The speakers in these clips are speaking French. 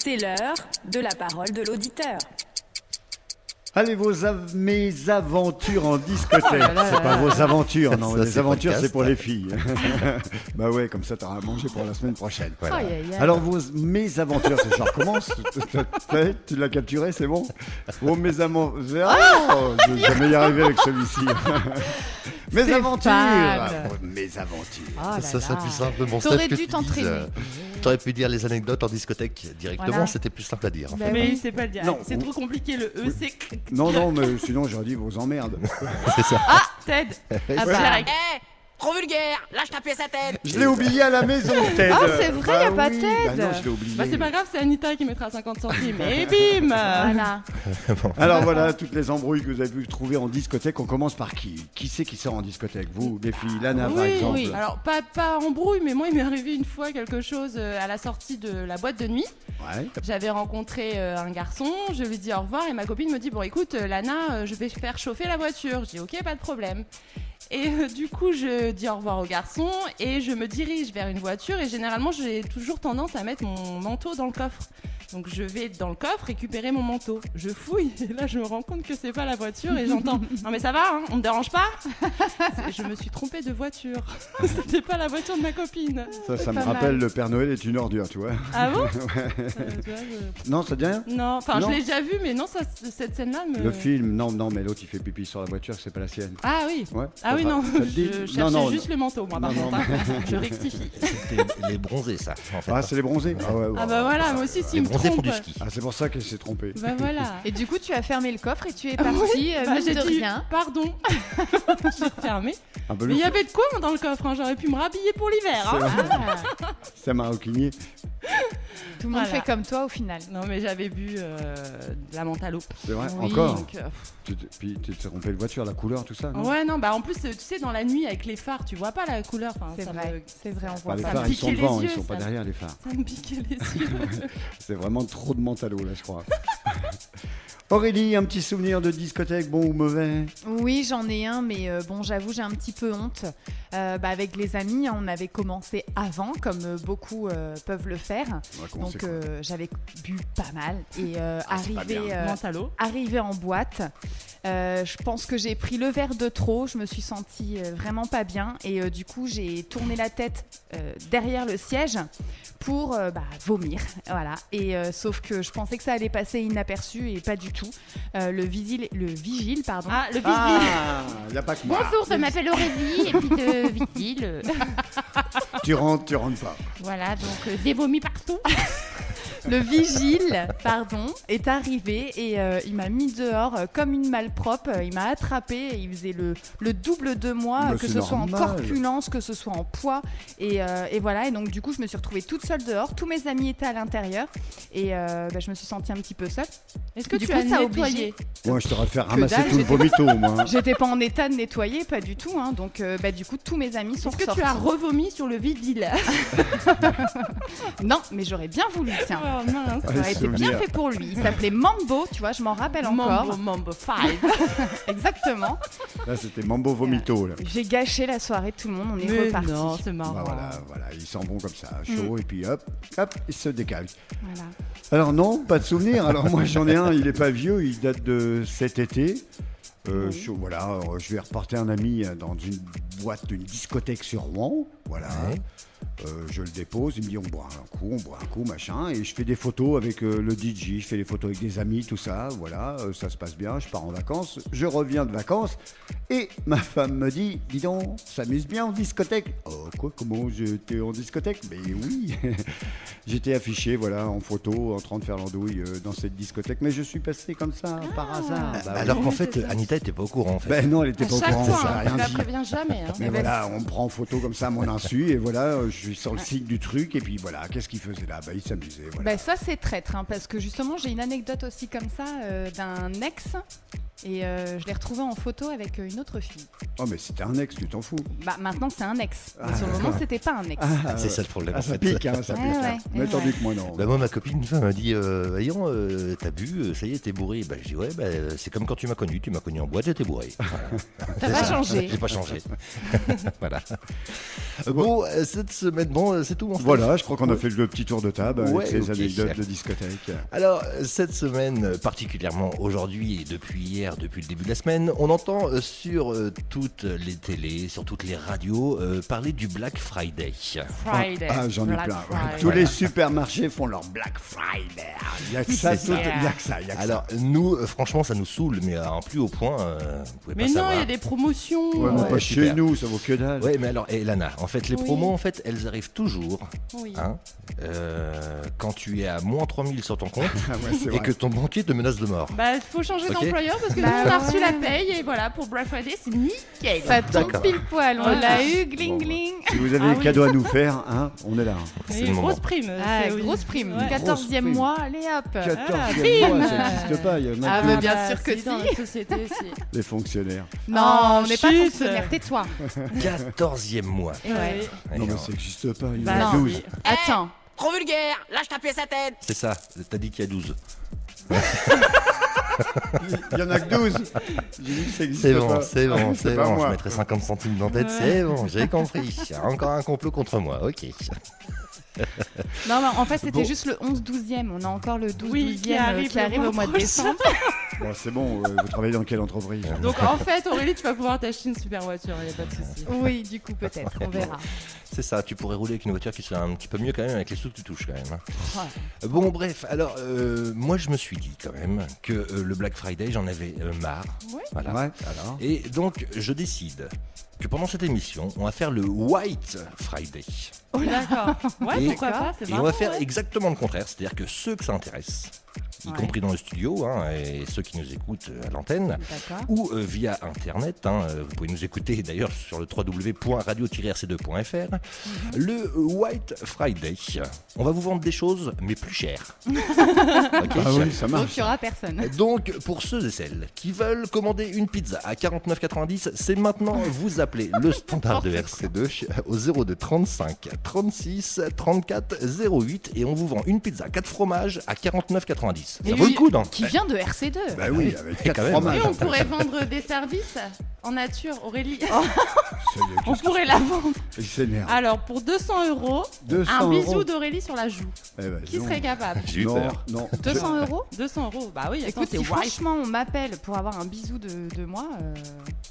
C'est l'heure de la parole de l'auditeur. Allez, mes aventures en discothèque. C'est pas vos aventures, non. Ça, les c'est aventures, podcast. c'est pour les filles. Bah ouais, comme ça, t'auras à manger pour la semaine prochaine. Voilà. Aïe, aïe, aïe. Alors, mes aventures, je recommence. Tu l'as capturé, c'est bon. Mes aventures. Oh, je vais jamais y arriver avec celui-ci. Mes aventures. Mes aventures. Oh là Ça serait là. plus simple. Bon, T'aurais Steph, que dû tu t'entraîner. T'aurais pu dire les anecdotes en discothèque directement, Voilà. c'était plus simple à dire. En fait. Bah Mais oui. il sait pas le dire. Non. C'est trop compliqué, le E, c'est Non, mais sinon, j'aurais dit vos emmerdes. C'est ça. Ted. Ah bah. Direct. Trop vulgaire, lâche ta pièce à tête. Je l'ai oublié à la maison, Ted. Ah, c'est vrai, y a pas oui. Ted. Bah non, je l'ai oublié. Bah c'est pas grave, c'est Anita qui mettra 50 centimes. Et bim. Voilà. Alors voilà, toutes les embrouilles que vous avez pu trouver en discothèque. On commence par qui c'est qui sort en discothèque? Vous, les filles, Lana par Oui, exemple. oui. Alors pas embrouille, mais moi il m'est arrivé une fois quelque chose à la sortie de la boîte de nuit. Ouais. J'avais rencontré un garçon, je lui dis au revoir et ma copine me dit bon écoute Lana, je vais faire chauffer la voiture. Je dis ok, pas de problème. Et du coup je dis au revoir au garçon et je me dirige vers une voiture et généralement j'ai toujours tendance à mettre mon manteau dans le coffre. Donc je vais dans le coffre récupérer mon manteau. Je fouille et là je me rends compte que c'est pas la voiture et j'entends non mais ça va, hein, on me dérange pas. Je me suis trompée de voiture. C'était pas la voiture de ma copine. Ça me pas rappelle mal. le Père Noël est une ordure, tu vois. Ah bon Tu vois, Non, ça te dit rien? Non, enfin Non. je l'ai déjà vu mais non cette scène-là me... Le film, non, mais l'autre il fait pipi sur la voiture, c'est pas la sienne. Ah oui. Ouais. Ah oui Ça non, te dit je cherchais non, juste le manteau moi par Non, contre. non, hein. Je rectifie. C'était les bronzés, ça. En fait. Ah, c'est les bronzés. Ah, ouais, Ah bah voilà, moi aussi Les s'il me bronzés font trompe. du ski. Ah, c'est pour ça qu'elle s'est trompée. Bah voilà. Et du coup, tu as fermé le coffre et tu es parti, Bah, mine j'ai de dit rien. pardon. J'ai fermé. Ah, bah, Mais il y avait de quoi dans le coffre, hein. J'aurais pu me rhabiller pour l'hiver. Hein. C'est maroquinier. Tout le monde Voilà. fait comme toi au final. Non mais j'avais bu de la menthe à l'eau. C'est vrai, Oui. encore. Donc, Puis tu t'es trompé de voiture, la couleur, tout ça, non? ouais non bah en plus tu sais dans la nuit avec les phares tu vois pas la couleur. Enfin, C'est ça vrai, me- c'est vrai, on Bah, voit les ça. phares, me ils sont piquait devant, les ils yeux, sont pas ça. derrière les phares. Ça me piquait les yeux. C'est vraiment trop de mentalo, là, je crois. Aurélie, un petit souvenir de discothèque, bon ou mauvais? Oui, j'en ai un, mais bon, j'avoue, j'ai un petit peu honte. Avec les amis, on avait commencé avant, comme beaucoup peuvent le faire. On va commencer, Donc, quoi. j'avais bu pas mal. Et c'est pas bien. Menthe à l'eau. arrivé en boîte, je pense que j'ai pris le verre de trop. Je me suis sentie vraiment pas bien. Et du coup, j'ai tourné la tête derrière le siège pour vomir. Voilà. Et sauf que je pensais que ça allait passer inaperçu et pas du tout. Le vigile, pardon. Ah le vigile. Ah, y a pas que moi. Bonjour, je m'appelle Aurélie et puis de vigile. Tu rentres pas. Voilà, donc j'ai vomi partout. Le vigile, pardon, est arrivé et il m'a mis dehors comme une malpropre. Il m'a attrapé et il faisait le double de moi, Mais que c'est ce soit en normal. corpulence, que ce soit en poids. Et voilà, et donc du coup, je me suis retrouvée toute seule dehors. Tous mes amis étaient à l'intérieur et je me suis sentie un petit peu seule. Est-ce que Du tu coup, as ça a nettoyé? Moi, je t'aurais fait ramasser dalle, tout le vomito, moi. J'étais pas en état de nettoyer, pas du tout. Hein, donc du coup, tous mes amis sont Est-ce que ressortis. tu as revomi sur le vigile? Non, mais j'aurais bien voulu, tiens. Oh mince. Ça aurait été bien souvenir. fait pour lui. Il s'appelait Mambo, tu vois, je m'en rappelle encore. Mambo 5. Exactement. Là, c'était Mambo Vomito, là. J'ai gâché la soirée de tout le monde, on est Mais reparti. non, c'est marrant. Bah voilà, ils s'en vont comme ça, chaud, et puis hop, ils se décalent. Voilà. Alors non, pas de souvenir. Alors moi j'en ai un, il est pas vieux, il date de cet été. Je vais reporter un ami dans une boîte, une discothèque sur Rouen. Voilà. Ouais. Je le dépose, il me dit on boit un coup, machin, et je fais des photos avec le DJ, je fais des photos avec des amis, tout ça, voilà, ça se passe bien, je pars en vacances, je reviens de vacances, et ma femme me dit, dis donc, s'amuse bien en discothèque. Oh quoi, comment j'étais en discothèque? Mais oui, j'étais affiché, voilà, en photo, en train de faire l'andouille dans cette discothèque, mais je suis passé comme ça, par hasard. Bah oui. Alors qu'en fait, c'est ça. Anita était pas au courant. En fait. Ben non, elle était À pas au chaque courant, fois, ça a hein, rien tu la dit. préviens jamais. Hein. Mais voilà, on me prend en photo comme ça à mon insu, et voilà, je suis sur le site du truc, et puis voilà, qu'est-ce qu'il faisait là? Bah, il s'amusait, voilà. Bah, ça c'est traître, hein, parce que justement j'ai une anecdote aussi comme ça d'un ex Et je l'ai retrouvé en photo avec une autre fille. Oh, mais c'était un ex, tu t'en fous. Bah, maintenant, c'est un ex. Mais sur le moment, c'était pas un ex. C'est ça le problème en Ça fait. pique, hein, ça pique. Ouais, hein. ouais, Mais ouais. tandis que moi, non. Bah moi ma copine une fois m'a dit voyons t'as bu ça y est t'es bourré. Bah je dis ouais bah c'est comme quand tu m'as connu en boîte j'étais bourré. Voilà. T'as pas changé. J'ai pas changé. Voilà. Bon cette semaine c'est tout mon Steph. Voilà, je crois qu'on a fait le petit tour de table avec Ouais, ces ok. anecdotes de discothèque. Alors, cette semaine, particulièrement aujourd'hui et depuis hier, depuis le début de la semaine, on entend sur toutes les télés, sur toutes les radios, parler du Black Friday. Friday. Ah, j'en ai Black plein. ouais. Friday. Tous les supermarchés font leur Black Friday. Il n'y a que ça, C'est tout- ça. il y a que ça. il y a que ça. Alors, nous, franchement, ça nous saoule, mais à un plus haut point, vous pouvez Mais pas non, savoir. il y a des promotions. Ouais, mais Ouais, pas super. chez nous, ça vaut que dalle. Ouais, mais alors, Lana, en fait, les Oui. promos, en fait, elles arrivent toujours, Oui. hein, quand tu es à moins 3000 sur ton compte Ah ouais, c'est et vrai. que ton banquier te menace de mort. Bah, faut changer Ok. d'employeur parce que Bah nous, on a reçu ouais. la paye et voilà, pour Black Friday, c'est nickel. Ça tombe D'accord. pile poil. On Ouais. l'a eu, gling Bon, gling. Si vous avez Ah des oui. cadeaux à nous faire, hein, on est là. C'est Et le moment. grosse prime. Ah, c'est- oui. grosse prime. Ouais. 14e prime. mois, allez hop. 14e mois, ça n'existe pas. Il y en a Ah, que mais bien sûr que si, dans si. la société aussi. les fonctionnaires. Non, Oh, on n'est pas chut. fonctionnaire, tais-toi. 14e mois. Et ouais. Et Non, mais non, ça n'existe pas. Il y en Bah, a non. 12. Attends. Trop vulgaire, lâche ta pièce à tête. c'est ça, t'as dit qu'il y a 12. Il y en a que 12. J'ai dit que ça n'existe C'est pas. bon, c'est bon, c'est pas bon. moi. Je mettrai 50 centimes dans la tête, c'est bon, j'ai compris. Encore un complot contre moi, ok. Non, mais en fait, c'était Bon. juste le 11-12e. On a encore le 12-12e Oui, qui arrive qui le mois au mois de prochain. décembre. Bon, c'est bon, vous travaillez dans quelle entreprise Donc en fait, Aurélie, tu vas pouvoir t'acheter une super voiture, il n'y a pas de souci. Oui, du coup, peut-être. On verra. C'est ça, tu pourrais rouler avec une voiture qui soit un petit peu mieux quand même, avec les sous que tu touches quand même. Hein. Bon, bref, alors, moi je me suis dit quand même que le Black Friday, j'en avais marre. Ouais. Voilà. Ouais, alors Et donc, je décide que pendant cette émission, on va faire le White Friday. D'accord. Ouais, Et- pourquoi pas, c'est Et on marrant. va faire ouais. exactement le contraire, c'est-à-dire que ceux que ça intéresse, y Ouais. compris dans le studio, hein, et ceux qui nous écoutent à l'antenne, D'accord. ou via internet, hein, vous pouvez nous écouter d'ailleurs sur le www.radio-rc2.fr, le White Friday. On va vous vendre des choses, mais plus chères. Ok. Ah oui, ça Donc, marche. il n'y aura personne. Donc, pour ceux et celles qui veulent commander une pizza à 49,90, c'est maintenant, vous appelez le standard de RC2 au 02 35 36 34 08 et on vous vend une pizza 4 fromages à 49,90. Mais Ça vaut oui, le coup, non? Qui vient de RC2. Bah oui, avec 4 quand même. fromages. Et on pourrait vendre des services en nature, Aurélie. Ça y est, On qu'est-ce pourrait la vendre. qu'il s'énerve. Alors, pour 200 €, 200 un bisou euros. d'Aurélie sur la joue. Eh ben, Qui non. serait capable J'ai eu Non, peur. non. 200 euros. 200 €, bah oui, attends, Écoute, c'est si white. franchement on m'appelle pour avoir un bisou de moi,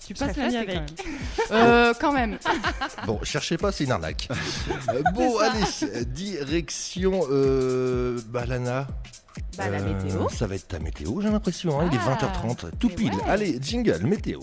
Tu je serais passes la nuit flattée, avec. quand même. Quand même. Bon, cherchez pas, c'est une arnaque. Bon, allez, direction Lana. Bah, la météo. Ça va être ta météo, j'ai l'impression. Hein, il est Ah, 20h30, tout mais pile. ouais. Allez, jingle, météo.